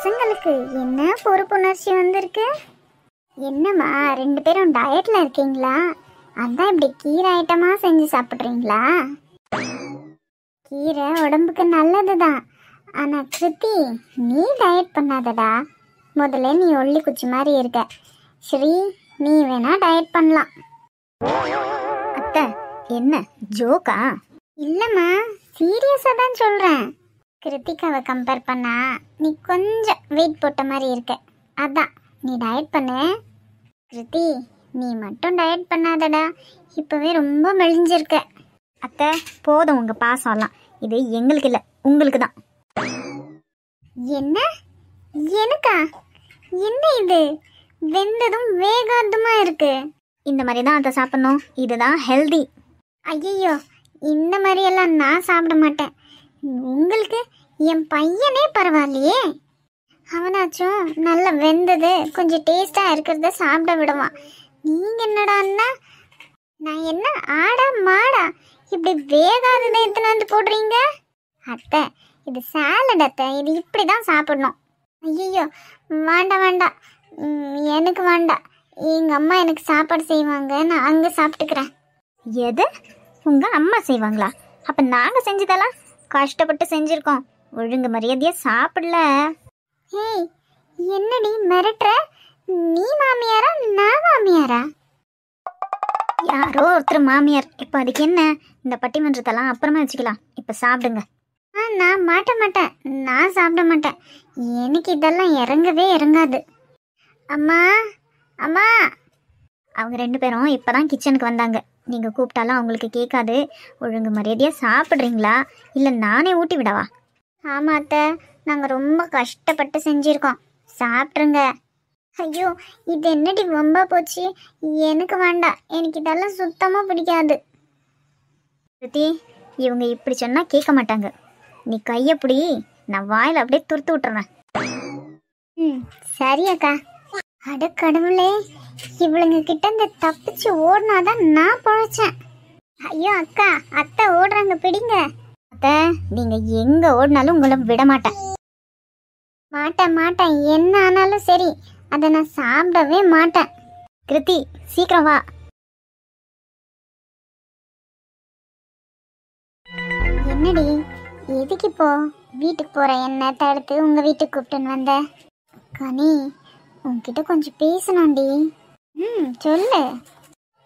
பசங்களுக்கு என்ன பொறுப்புணர்ச்சி வந்திருக்கு? என்னம்மா ரெண்டு பேரும் டயட்ல இருக்கீங்களா? அதான் இப்படி கீரை ஐட்டமா செஞ்சு சாப்பிட்றீங்களா? கீரை உடம்புக்கு நல்லதுதான். ஆனா கிருத்தி, நீ டயட் பண்ணாதடா. முதல்ல நீ ஒல்லி குச்சி மாதிரி இருக்க. ஸ்ரீ, நீ வேணா டயட் பண்ணலாம். அத்தை, என்ன ஜோக்கா? இல்லம்மா, சீரியஸா தான் சொல்றேன். கிருத்திகாவை கம்பேர் பண்ணா நீ கொஞ்சம் வெயிட் போட்ட மாதிரி இருக்க. அதான் நீ டயட் பண்ணு. கிருத்தி, நீ மட்டும் டயட் பண்ணாதடா. இப்பவே ரொம்ப மெலிஞ்சிருக்க. அத்தை, போதும் உங்க பாசம்லாம். இது எங்களுக்கு இல்லை, உங்களுக்கு தான். என்ன? எனக்கா? என்ன இது வெந்ததும் வேகாததுமா இருக்கு? இந்த மாதிரி தான் அதை சாப்பிடணும். இதுதான் ஹெல்தி. ஐயோ, இந்த மாதிரி எல்லாம் நான் சாப்பிட மாட்டேன். உங்களுக்கு என் பையனே பரவாயில்லையே. அவனாச்சும் நல்லா வெந்தது கொஞ்சம் டேஸ்டா இருக்கிறத சாப்பிட விடுவான். நீங்க என்னடா அண்ணா, நான் என்ன ஆடா மாடா இப்படி வேகாததை எத்தனை வந்து போடுறீங்க? அத்தை, இது சாலட் அத்தை. இது இப்படி தான் சாப்பிடணும். ஐயோ, வேண்டாம் வேண்டாம், எனக்கு வேண்டாம். எங்கள் அம்மா எனக்கு சாப்பாடு செய்வாங்க, நான் அங்கே சாப்பிட்டுக்கிறேன். எது? உங்க அம்மா செய்வாங்களா? அப்ப நாங்க செஞ்சதெல்லாம் கஷ்டப்பட்டு செஞ்சிருக்கோம். ஒழுங்கு மரியாதையா சாப்பிடல. ஏய், என்னடி மிரட்டுற? நீ மாமியாரா நான் மாமியாரா? யாரோ ஒருத்தர் மாமியார். இப்ப அதுக்கு என்ன? இந்த பட்டிமன்றத்தெல்லாம் அப்புறமா வச்சுக்கலாம். இப்ப சாப்பிடுங்க. நான் மாட்டேன், நான் சாப்பிட மாட்டேன். எனக்கு இதெல்லாம் இறங்கவே இறங்காது. அம்மா, அம்மா. அவங்க ரெண்டு பேரும் இப்பதான் கிச்சனுக்கு வந்தாங்க. நீங்க கூப்பிட்டாலும் அவங்களுக்கு கேட்காது. ஒழுங்கு மரியாதையா சாப்பிட்றீங்களா இல்லை நானே ஊட்டி விடவா? ஆமா அத்தை, நாங்கள் ரொம்ப கஷ்டப்பட்டு செஞ்சுருக்கோம். சாப்பிட்ருங்க. ஐயோ, இது என்னடி ரொம்ப போச்சு. எனக்கு வேண்டாம், எனக்கு இதெல்லாம் சுத்தமாக பிடிக்காது. ஸ்ருதி, இவங்க இப்படி சொன்னா கேட்க மாட்டாங்க. நீ கையை பிடி, நான் வாயில் அப்படியே துருத்து விட்டுறேன். சரி அக்கா. அட கடவுளே, இவளுங்க கிட்ட இந்த தப்பிச்சு ஓடினாதான் நான் பழச்சேன். ஐயோ அக்கா, அத்தை ஓடுறாங்க, பிடிங்க. அத்தை, நீங்க எங்க ஓடினாலும் உங்களை விட மாட்டேன். மாட்டேன், என்ன ஆனாலும் சரி, அதை நான் சாப்பிடவே மாட்டேன். கிருத்தி, சீக்கிரம் வா. என்னடி, எதுக்கு இப்போ வீட்டுக்கு போற என்ன தடுத்து உங்க வீட்டுக்கு கூப்பிட்டுன்னு வந்த? கனி, உன்கிட்ட கொஞ்சம் பேசணும்டி. சொல்லு.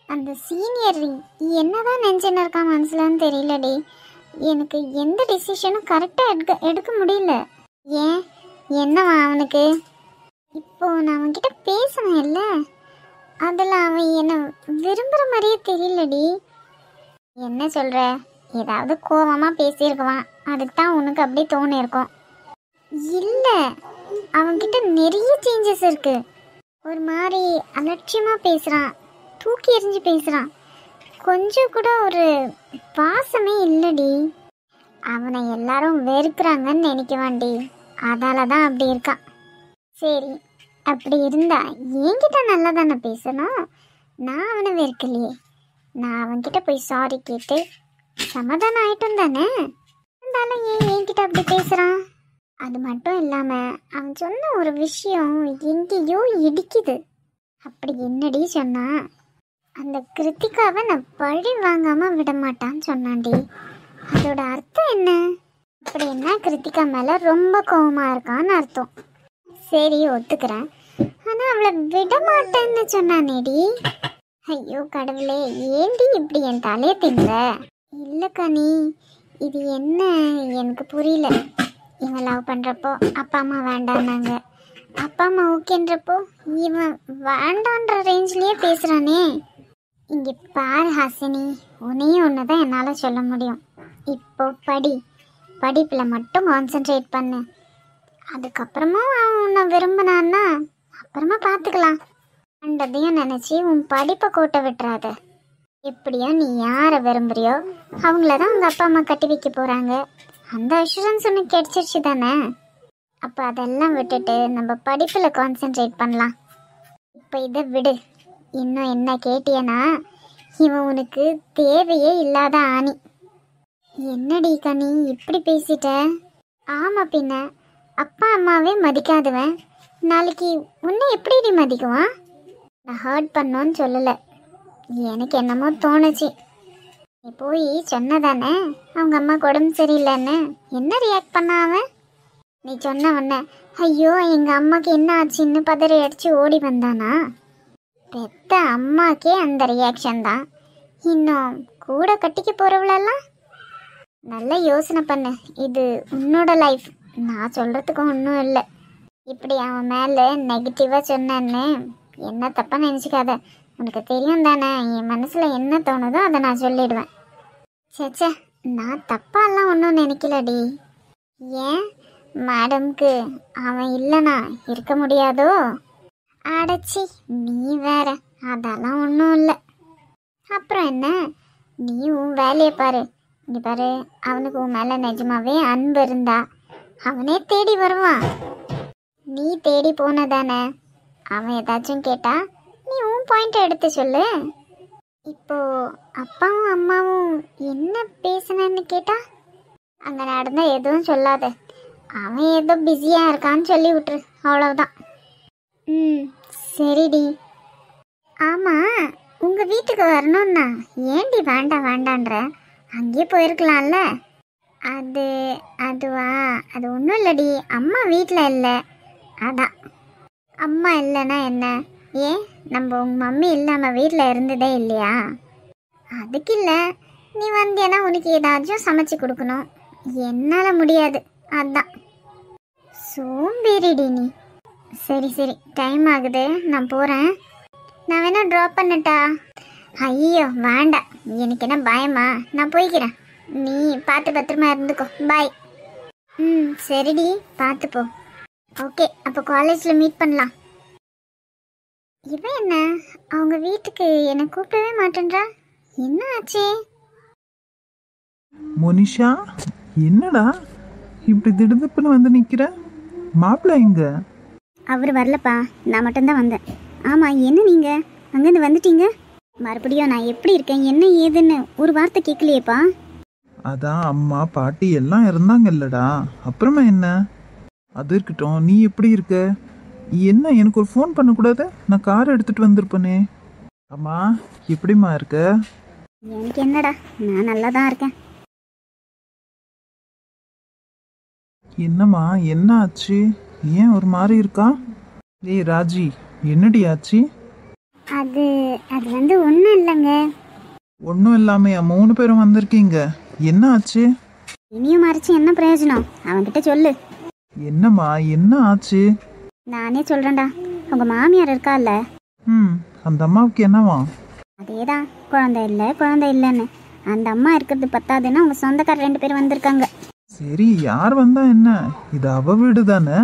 அந்த சீனியர் என்னதான் நெஞ்சுன்னு இருக்கா மனசுலன்னு தெரியலடி. எனக்கு எந்த டிசிஷனும் கரெக்டாக எடுக்க முடியல. ஏன், என்னவா அவனுக்கு? இப்போ நான் அவன்கிட்ட பேசினேன் இல்ல, அதில் அவன் என்ன விரும்புகிற மாதிரியே தெரியலடி. என்ன சொல்கிற? ஏதாவது கோபமாக பேசியிருக்குவான், அதுக்கு தான் உனக்கு அப்படியே தோணியிருக்கும். இல்லை, அவன்கிட்ட நிறைய சேஞ்சஸ் இருக்கு. ஒரு மாதிரி அலட்சியமாக பேசுகிறான், தூக்கி எறிஞ்சு பேசுகிறான். கொஞ்சம் கூட ஒரு பாசமே இல்லடி. அவனை எல்லாரும் வெறுக்கிறாங்கன்னு நினைக்குவான்டி, அதால தான் அப்படி இருக்கான். சரி, அப்படி இருந்தா என்கிட்ட நல்லா தானே பேசணும். நான் அவனை வெறுக்கலையே. நான் அவன்கிட்ட போய் சாரி கேட்டு சமாதானம் ஆயிட்டும் தானே. இருந்தாலும் ஏன் என்கிட்ட அப்படி பேசுகிறான்? அது மட்டும் இல்லாமல் அவன் சொன்ன ஒரு விஷயம் எங்கேயோ இடிக்குது. அப்படி என்னடி சொன்னா? அந்த கிருத்திகாவை நான் பழி வாங்காமல் விட மாட்டான்னு சொன்னான்டி. அதோட அர்த்தம் என்ன? அப்படி என்ன கிருத்திகா மேலே ரொம்ப கோபமாக இருக்கான்னு அர்த்தம். சரி, ஒத்துக்கிறேன். ஆனால் அவளை விட மாட்டேன்னு சொன்னானேடி. ஐயோ கடவுளே, ஏண்டி இப்படி என் தலையை தின்ற? இல்லை கனி, இது என்ன எனக்கு புரியல. இவன் லவ் பண்ணுறப்போ அப்பா அம்மா வேண்டான்னாங்க, அப்பா அம்மா ஓகேன்றப்போ இவன் வேண்டான்ற ரேஞ்ச்லேயே பேசுகிறானே. இங்கே பாரு ஹாசினி, உன்னையும் ஒன்று தான் என்னால் சொல்ல முடியும். இப்போ படிப்பில் மட்டும் கான்சென்ட்ரேட் பண்ணு. அதுக்கப்புறமும் அவன் உன்னை விரும்பினான்னா அப்புறமா பார்த்துக்கலாம். அண்டதையும் நினச்சி உன் படிப்பை கோட்டை விட்டுறாத. எப்படியோ நீ யாரை விரும்புறியோ அவங்கள தான் உங்கள் அப்பா அம்மா கட்டி வைக்க போகிறாங்க. அந்த அஷூரன்ஸ் உனக்கு கிடைச்சிருச்சு தானே. அப்போ அதெல்லாம் விட்டுட்டு நம்ம படிப்பில் கான்சென்ட்ரேட் பண்ணலாம். இப்போ இதை விடு. இன்னும் என்ன கேட்டியனா, இவன் உனக்கு தேவையே இல்லாத ஆணி. என்னடி கனி இப்படி பேசிட்ட? ஆமாம், பின்ன அப்பா அம்மாவே மதிக்காதவன் நாளைக்கு உன்னை எப்படி மதிக்குவான்? நான் ஹர்ட் பண்ணோன்னு சொல்லலை, எனக்கு என்னமோ தோணுச்சு. நீ போய் சொன்னதானே அவங்க அம்மாவுக்கு உடம்பு சரியில்லைன்னு. என்ன ரியாக்ட் பண்ண அவன்? நீ சொன்ன உடனே ஐயோ எங்கள் அம்மாவுக்கு என்ன ஆச்சுன்னு பதறி அடித்து ஓடி வந்தானா? பெத்த அம்மாக்கே அந்த ரியாக்ஷன் தான், இன்னும் கூட கட்டிக்க போகிறவளெல்லாம்? நல்லா யோசனை பண்ணு, இது உன்னோட லைஃப், நான் சொல்கிறதுக்கும் ஒன்றும் இல்லை. இப்படி அவன் மேலே நெகட்டிவாக சொன்னேன்னு என்ன தப்பாக நினச்சிக்காத. உனக்கு தெரியும் தானே என் மனசில் என்ன தோணுதோ அதை நான் சொல்லிடுவேன். சேச்சே, நான் தப்பாலாம் ஒன்றும் நினைக்கலடி. ஏன் மேடம்க்கு அவன் இல்லைனா இருக்க முடியாதோ? அடைச்சி நீ வேற, அதெல்லாம் ஒன்றும் இல்லை. அப்புறம் என்ன, நீ உன் வேலையை பாரு. இங்கே பாரு, அவனுக்கு உன் மேலே நிஜமாவே அன்பு இருந்தா அவனே தேடி வருவான். நீ தேடி போனதானே. அவன் ஏதாச்சும் கேட்டா நீ உன் பாயிண்ட் எடுத்து சொல்லு. இப்போ அப்பாவும் அம்மாவும் என்ன பேசுனன்னு கேட்டா அங்கே நடந்த எதுவும் சொல்லாத. அவன் ஏதோ பிஸியாக இருக்கான்னு சொல்லி விட்டுரு, அவ்வளவுதான். சரிடி. ஆமாம், உங்கள் வீட்டுக்கு வரணும்னா ஏண்டி வேண்டாம் வேண்டான்ற? அங்கேயே போயிருக்கலாம்ல. அதுவா, அது ஒன்றும் இல்லடி, அம்மா வீட்டில் இல்லை, அதான். அம்மா இல்லைன்னா என்ன? ஏன் நம்ம உங்கள் மம்மி இல்லாமல் வீட்டில் இருந்ததே இல்லையா? அதுக்கு இல்லை, நீ வந்தியன்னா உனக்கு ஏதாச்சும் சமைச்சு கொடுக்கணும். என்னால் முடியாது, அதான். சோம்பேறிடி நீ. சரி சரி, டைம் ஆகுது, நான் போகிறேன். நான் வேணா ட்ராப் பண்ணட்டா? ஐயோ வேண்டாம், எனக்கு என்ன பயமா? நான் போய்க்கிறேன், நீ பார்த்து பத்திரமா இருந்துக்கோ. பாய். சரிடி, பார்த்து போ. ஓகே, அப்போ காலேஜில் மீட் பண்ணலாம். இவன் என்ன அவங்க வீட்டுக்கு என்னை கூப்பிடவே மாட்டேன்றா? என்ன ஆச்சு? மோனிஷா, என்னடா இப்படி திடுதுப்புன்னு வந்து நிற்கிற? மாப்பிள்ளை எங்க? அவர் வரலப்பா, நான் மட்டும்தான் வந்தேன். ஆமாம், என்ன நீங்கள் அங்கேருந்து வந்துட்டீங்க? மறுபடியும் நான் எப்படி இருக்கேன் என்ன ஏதுன்னு ஒரு வார்த்தை கேட்கலையேப்பா. அதான் அம்மா பாட்டி எல்லாம் இருந்தாங்கல்லடா, அப்புறமா என்ன? அது இருக்கட்டும், நீ எப்படி இருக்க? என்ன எனக்கு ஒரு ஃபோன் பண்ணக்கூடாது? நான் கார் எடுத்துட்டு வந்திருப்பேனே. அம்மா எப்படிம்மா இருக்க? எனக்கு என்னடா, நான் நல்லா தான் இருக்கேன். என்னம்மா என்ன ஆச்சு? ஏன் ஒரு மாதிரி இருக்கா? ஏய் ராஜி, என்னடி ஆச்சு? அது வந்து ஒன்றும் இல்லைங்க. ஒன்றும் இல்லாமையா 3 பேரும் வந்திருக்கீங்க? என்ன ஆச்சு? இனியும் மறைச்சு என்ன பிரயோஜனம்? அவன்கிட்ட சொல்லு. என்னம்மா என்ன ஆச்சு? நானே சொல்கிறேன்டா. உங்கள் மாமியார் இருக்கால்ல, அந்த அம்மாவுக்கு என்னவா? அதேதான், குழந்தை இல்லைன்னு. அந்த அம்மா இருக்கிறது பத்தாதுன்னா அவங்க சொந்தக்கார 2 பேர் வந்திருக்காங்க. சரி, யார் வந்தா என்ன? இது அவ வீடு தானே,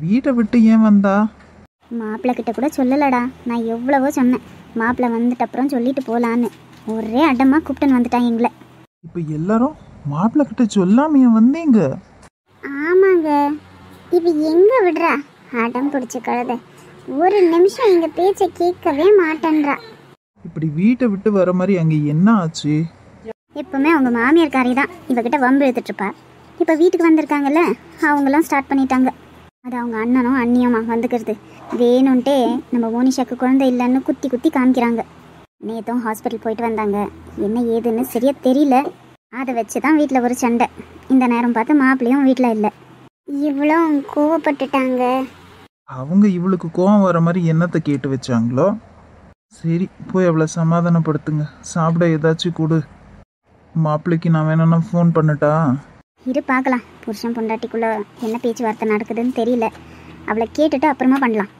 வீட்டை விட்டு ஏன் வந்தா? மாப்பிள்ளை கிட்ட கூட சொல்லலடா. நான் எவ்வளவோ சொன்னேன், மாப்பிள்ளை வந்துட்டு அப்புறம் சொல்லிட்டு போகலான்னு. ஒரே அடமாக கூப்பிட்டுன்னு வந்துட்டாங்க எங்களை. இப்போ எல்லாரும் மாப்பிள்ளை கிட்ட சொல்லாமையா வந்தீங்க? ஆமாங்க, இது எங்க விடுறா அடம் பிடிச்ச கழுதை. ஒரு நிமிஷம் எங்க பேச்சை கேட்கவே மாட்டேன்றா. இப்படி வீட்டை விட்டு வர மாதிரி அங்க என்ன ஆச்சு? எப்பவுமே அவங்க மாமியார்காரி தான் இவகிட்ட வம்பு எடுத்துட்டு இருப்பா. இப்போ வீட்டுக்கு வந்திருக்காங்கல்ல, அவங்களும் ஸ்டார்ட் பண்ணிட்டாங்க. அது அவங்க அண்ணனும் அண்ணியுமா வந்துக்கிறது வேணும்ன்ட்டே நம்ம மோனிஷாக்கு குழந்தை இல்லைன்னு குத்தி குத்தி காமிக்கிறாங்க. நேற்றும் ஹாஸ்பிட்டல் போயிட்டு வந்தாங்க, என்ன ஏதுன்னு சரியா தெரியல. அதை வச்சு தான் வீட்டில் ஒரு சண்டை. இந்த நேரம் பார்த்து மாப்பிள்ளையும் வீட்டில் இல்லை. இவ்வளோ கோவப்பட்டுட்டாங்க. அவங்க இவளுக்கு கோவம் வர மாதிரி என்னத்தை கேட்டு வச்சாங்களோ? சரி, போய் அவளை சமாதானப்படுத்துங்க. சாப்பிட ஏதாச்சும் கொடு. மாப்பிள்ளைக்கு நான் வேணும்னா ஃபோன் பண்ணட்டா? இரு பார்க்கலாம், புருஷன் பொண்டாட்டிக்குள்ள என்ன பேச்சுவார்த்தை நடக்குதுன்னு தெரியல. அவளை கேட்டுட்டு அப்புறமா பண்ணலாம்.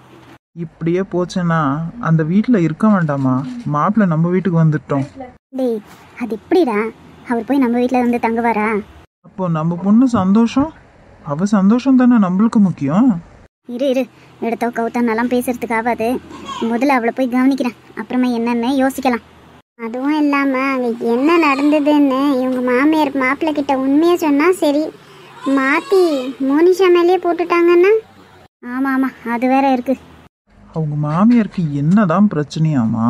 இப்படியே போச்சேன்னா அந்த வீட்டில் இருக்க வேண்டாமா? மாப்பிள்ளை நம்ம வீட்டுக்கு வந்துட்டோம். டேய், அது எப்படிடா? அவர் போய் நம்ம வீட்டில் வந்து தங்குவாரா? அப்போ நம்ம பொண்ணு சந்தோஷம், அவ சந்தோஷம் தானே நம்மளுக்கு முக்கியம். இரு எடுத்தோ கவுத்தானெல்லாம் பேசுறதுக்கு ஆகாது. முதல்ல அவளை போய் கவனிக்கிறேன், அப்புறமா என்னன்னு யோசிக்கலாம். அதுவும் இல்லாமல் அங்கே என்ன நடந்ததுன்னு இவங்க மாமியார் மாப்பிள்ளை கிட்ட உண்மையை சொன்னால் சரி, மாற்றி மோனிஷா மேலேயே போட்டுட்டாங்கன்னா? ஆமாம், அது வேற இருக்கு. அவங்க மாமியாருக்கு என்னதான் பிரச்சனையாமா?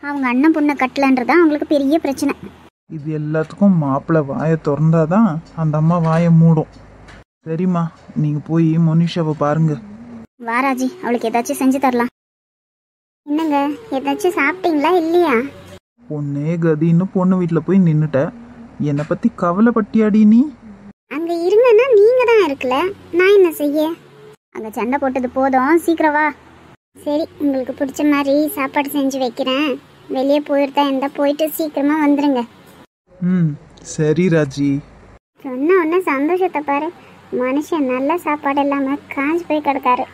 அவங்க அண்ணன் பொண்ணை கட்டலன்றதான் அவங்களுக்கு பெரிய பிரச்சனை. இது எல்லாத்துக்கும் மாப்பிள்ளை வாயை திறந்தாதான் அந்த அம்மா வாயை மூடும். சரிம்மா, நீங்கள் போய் மோனிஷாவை பாருங்க. வாராஜி, அவளுக்கு ஏதாச்சும் செஞ்சு தரலாம். என்னங்க, ஏதாச்சும் சாப்பிட்டீங்களா இல்லையா? பொண்ணே கதின்னு பொண்ணு வீட்டில் போய் நின்றுட்ட. என்னை பற்றி கவலைப்பட்டியாடி நீ? அங்க இருங்கன்னா நீங்க தான் இருக்கல, நான் என்ன செய்ய? அங்கே சண்டை போட்டது போதும், சீக்கிரம் வா. சரி, உங்களுக்கு பிடிச்ச மாதிரி சாப்பாடு செஞ்சு வைக்கிறேன். வெளியே போயிருந்தா இருந்தா போயிட்டு சீக்கிரமா வந்துருங்க. ம், சரி ராஜி. சொன்ன உடனே சந்தோஷத்தை பாரு. மனுஷன் நல்ல சாப்பாடு இல்லாம காஞ்சு போய் கிடக்காரு.